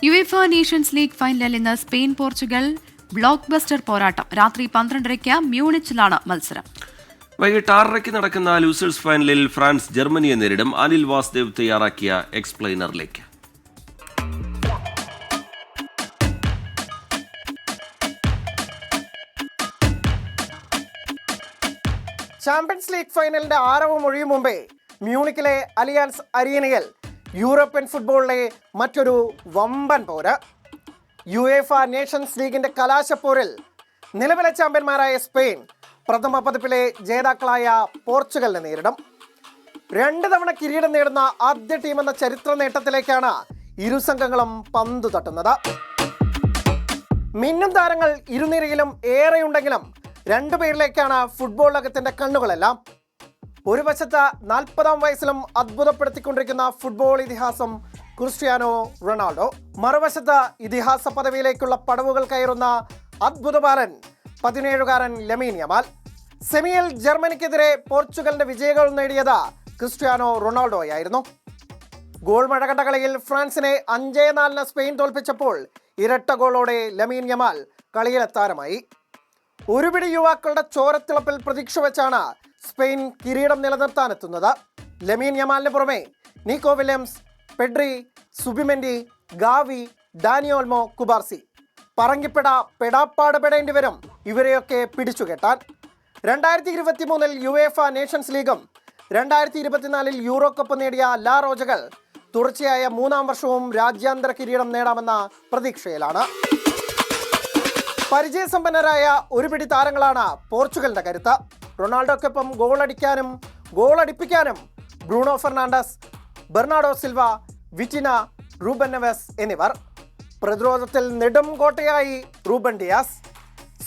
UEFA Nations league ഫൈനലിൽ ഇന്ന് Spain Portugal block buster പോരാട്ടം. രാത്രി 12:30 മ്യൂണിച്ചിലാണ് മത്സരം. വൈകിട്ട് 6:30 നടക്കുന്ന ലൂസേഴ്സ് ഫൈനലിൽ ഫ്രാൻസ് ജർമ്മനിയെ നേരിടും. അനിൽ വാസ്ദേവ് തയ്യാറാക്കിയ എക്സ്പ്ലെയിനറിലേക്ക്. ചാമ്പ്യൻസ് ലീഗ് ഫൈനലിന്റെ ആരവം ഒഴിയും മുമ്പേ മ്യൂണിക്കിലെ അലിയാൻസ് അരീനയിൽ യൂറോപ്യൻ ഫുട്ബോളിലെ മറ്റൊരു വമ്പൻ പോര്. യുവേഫ നേഷൻസ് ലീഗിന്റെ കലാശപ്പോരിൽ നിലവിലെ ചാമ്പ്യന്മാരായ സ്പെയിൻ പ്രഥമ പതിപ്പിലെ ജേതാക്കളായ പോർച്ചുഗലിനെ നേരിടും. 2 തവണ കിരീടം നേടുന്ന ആദ്യ ടീമെന്ന ചരിത്ര നേട്ടത്തിലേക്കാണ് ഇരു സംഘങ്ങളും പന്തു തട്ടുന്നത്. മിന്നും താരങ്ങൾ ഇരുനിരയിലും ഏറെയുണ്ടെങ്കിലും 2 പേരിലേക്കാണ് ഫുട്ബോൾ ലോകത്തിന്റെ കണ്ണുകളെല്ലാം. ഒരു വശത്ത് 40-ാം വയസ്സിലും അത്ഭുതപ്പെടുത്തിക്കൊണ്ടിരിക്കുന്ന ഫുട്ബോൾ ഇതിഹാസം ക്രിസ്ത്യാനോ റൊണാൾഡോ, മറുവശത്ത് ഇതിഹാസ പദവിയിലേക്കുള്ള പടവുകൾ കയറുന്ന അത്ഭുത ബാലൻ 17-കാരൻ ലമീൻ യമാൽ. സെമിയിൽ ജർമ്മനിക്കെതിരെ പോർച്ചുഗലിന്റെ വിജയങ്ങൾ നേടിയത് ക്രിസ്ത്യാനോ റൊണാൾഡോയായിരുന്നു. ഗോൾ മഴ കണ്ട കളിയിൽ ഫ്രാൻസിനെ 5-4 സ്പെയിൻ തോൽപ്പിച്ചപ്പോൾ ഇരട്ട ഗോളോടെ ലമീൻ യമാൽ കളിയിലെ താരമായി. ഒരുപിടി യുവാക്കളുടെ ചോരത്തിളപ്പിൽ പ്രതീക്ഷ വെച്ചാണ് സ്പെയിൻ കിരീടം നിലനിർത്താനെത്തുന്നത്. ലമീൻ യമാലിന് പുറമെ Nico Williams, Pedri, Zubimendi, Gavi, Dani Olmo, Cubarsi. പറങ്കിപ്പെട പെടാപ്പാട് പെടേണ്ടി വരും ഇവരെയൊക്കെ പിടിച്ചുകെട്ടാൻ. 2023 യുവേഫ നേഷൻസ് ലീഗും 2024 യൂറോ കപ്പ് നേടിയ ലാ റോജകൾ തുടർച്ചയായ 3-ാം വർഷവും രാജ്യാന്തര കിരീടം നേടാമെന്ന പ്രതീക്ഷയിലാണ്. പരിചയസമ്പന്നരായ ഒരുപിടി താരങ്ങളാണ് പോർച്ചുഗലിന്റെ കരുത്ത്. റൊണാൾഡോക്കൊപ്പം ഗോളടിക്കാനും ഗോളടിപ്പിക്കാനും Bruno Fernandes, Bernardo Silva, Vitinha, Ruben Neves എന്നിവർ. പ്രതിരോധത്തിൽ നെടും കോട്ടയായി റൂബൻ ഡിയാസ്.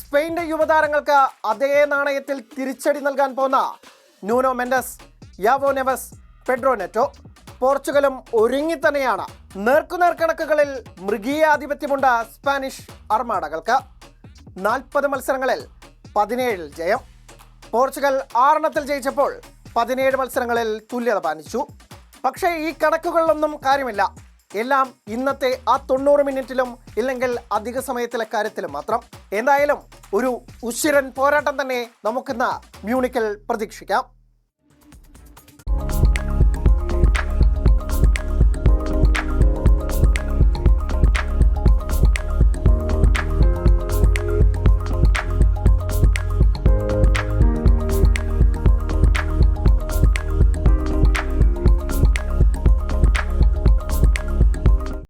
സ്പെയിൻ്റെ യുവതാരങ്ങൾക്ക് അതേ നാണയത്തിൽ തിരിച്ചടി നൽകാൻ പോന്ന Nuno Mendes, Joao Neves, Pedro Neto. പോർച്ചുഗലും ഒരുങ്ങി തന്നെയാണ്. നേർക്കുനേർ കണക്കുകളിൽ മൃഗീയ ആധിപത്യമുണ്ട് സ്പാനിഷ് അർമാഡകൾക്ക്. 40 മത്സരങ്ങളിൽ 17 ജയം. പോർച്ചുഗൽ 6 ജയിച്ചപ്പോൾ 17 മത്സരങ്ങളിൽ തുല്യത പാലിച്ചു. പക്ഷേ ഈ കണക്കുകളിലൊന്നും കാര്യമില്ല. എല്ലാം ഇന്നത്തെ ആ 90 മിനിറ്റിലും ഇല്ലെങ്കിൽ അധിക സമയത്തിലെ കാര്യത്തിലും മാത്രം. എന്തായാലും ഒരു ഉശിരൻ പോരാട്ടം തന്നെ നമുക്കിന്ന് മ്യൂണിക്കിൽ പ്രതീക്ഷിക്കാം.